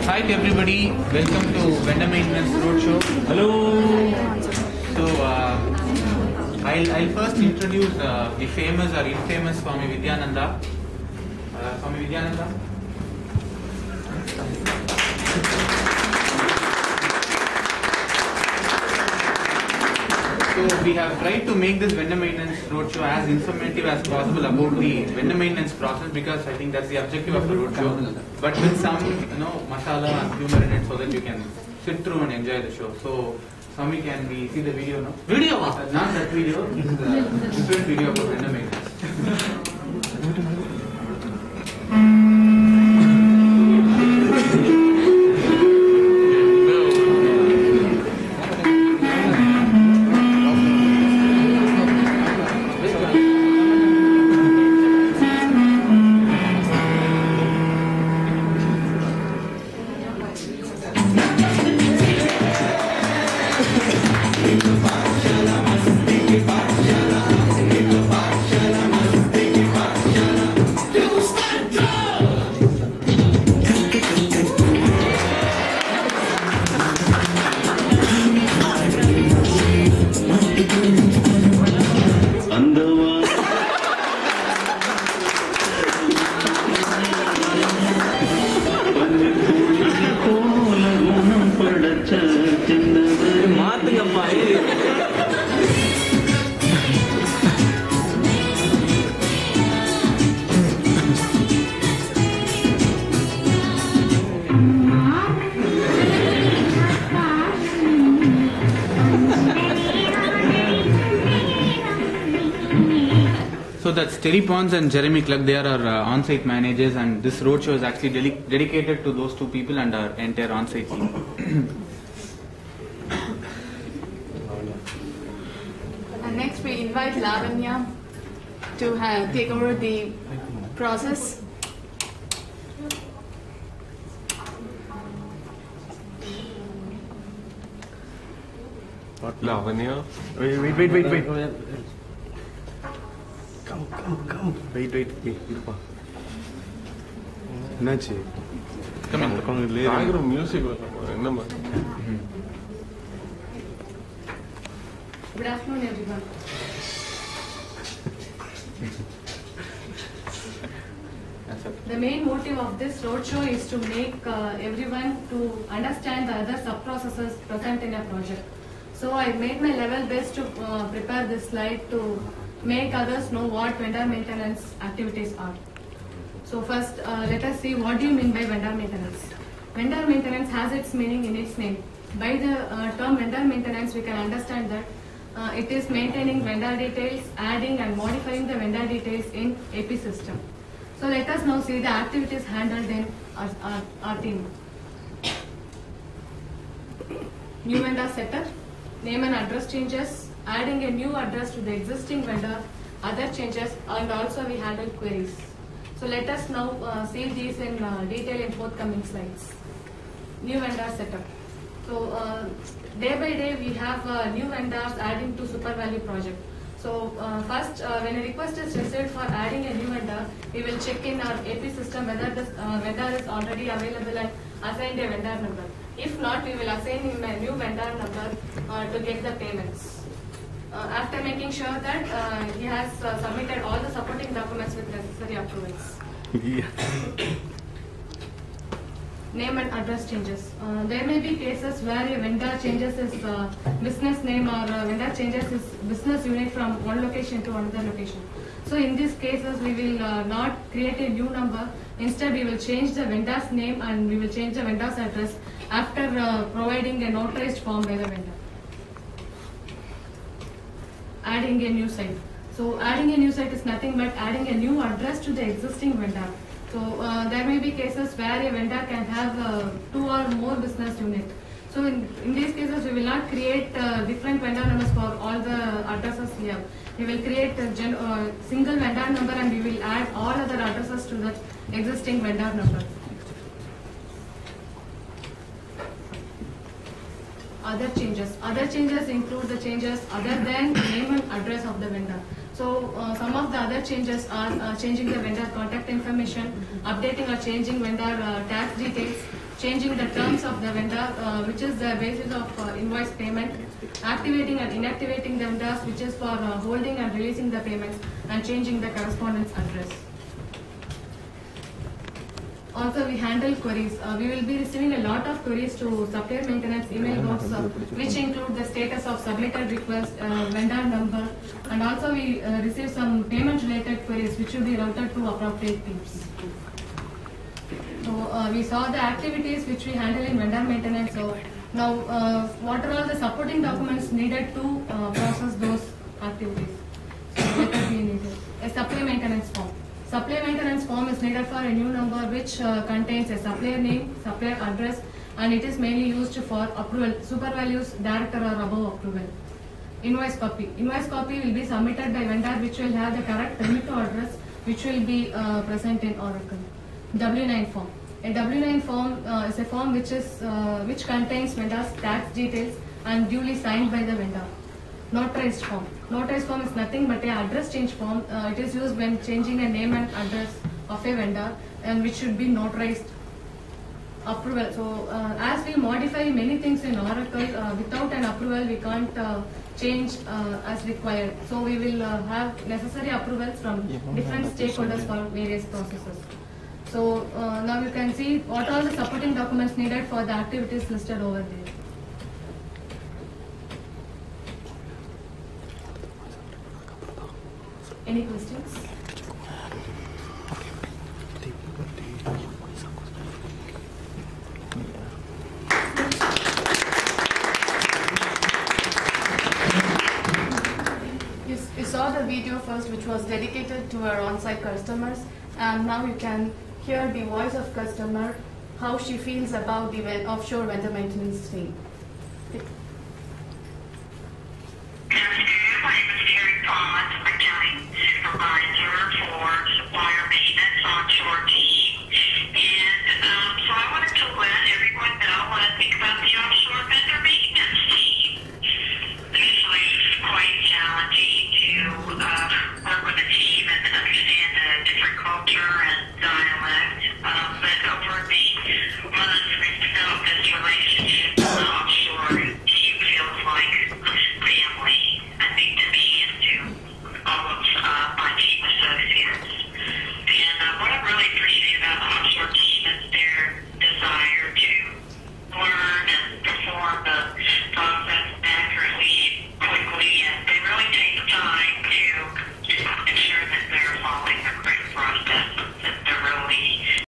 Hi to everybody, welcome to Vendor Maintenance Roadshow. Hello. So I'll first introduce the famous or infamous Swami Vidyananda. Swami Vidyananda. So we have tried to make this vendor maintenance roadshow as informative as possible about the vendor maintenance process, because I think that's the objective of the roadshow. But with some, masala and humor in it, so that you can sit through and enjoy the show. So, Swami, can we see the video now? Video? Not that video. This is a different video about vendor maintenance. So that's Terry Pons and Jeremy Cluck. They are our on-site managers, and this roadshow is actually dedicated to those two people and our entire on-site team. And next we invite Lavanya to take over the process. What Lavanya? Wait. Come. Wait. என்னாச்சு? Come in. Background music என்னமா? Good afternoon, everyone. The main motive of this roadshow is to make everyone to understand the other sub-processes present in a project. So I made my level best to prepare this slide to make others know what vendor maintenance activities are. So first, let us see what do you mean by vendor maintenance. Vendor maintenance has its meaning in its name. By the term vendor maintenance, we can understand that it is maintaining vendor details, adding and modifying the vendor details in AP system. So let us now see the activities handled in our team. New vendor setup, name and address changes, adding a new address to the existing vendor, other changes, and also we handle queries. So let us now see these in detail in forthcoming slides. New vendor setup. So day by day we have new vendors adding to super value project. So first, when a request is received for adding a new vendor, we will check in our AP system whether this vendor is already available and assign a vendor number. If not, we will assign him a new vendor number to get the payments. After making sure that he has submitted all the supporting documents with necessary approvals. Name and address changes. There may be cases where a vendor changes his business name or vendor changes his business unit from one location to another location. So in these cases, we will not create a new number. Instead, we will change the vendor's name and we will change the vendor's address after providing a notarized form by the vendor. Adding a new site. So adding a new site is nothing but adding a new address to the existing vendor. So there may be cases where a vendor can have 2 or more business units. So in these cases, we will not create different vendor numbers for all the addresses we have. We will create a single vendor number and we will add all other addresses to the existing vendor number. Other changes include the changes other than the name and address of the vendor. So some of the other changes are changing the vendor contact information, updating or changing vendor tax details, changing the terms of the vendor, which is the basis of invoice payment, activating and inactivating the vendors, which is for holding and releasing the payments, and changing the correspondence address. Also, we handle queries. We will be receiving a lot of queries to supplier maintenance email box, which include the status of submitted request, vendor number, and also we receive some payment related queries which will be routed to appropriate teams. So we saw the activities which we handle in vendor maintenance. So now, what are all the supporting documents needed to process those activities? So let us be needed. A supplier maintenance form. Supplier maintenance form is needed for a new number which contains a supplier name, supplier address, and it is mainly used for approval, super values, director or above approval. Invoice copy. Invoice copy will be submitted by vendor which will have the correct remit address which will be present in Oracle. W9 form. A W9 form is a form which contains vendor's tax details and duly signed by the vendor. Notarized form. Notarized form is nothing but an address change form. It is used when changing a name and address of a vendor, and which should be notarized. Approval. So as we modify many things in Oracle, without an approval we can't change as required. So we will have necessary approvals from different stakeholders for various processes. So now you can see what are the supporting documents needed for the activities listed over there. Any questions? You saw the video first, which was dedicated to our on-site customers, and now you can hear the voice of customer, how she feels about the offshore vendor maintenance team.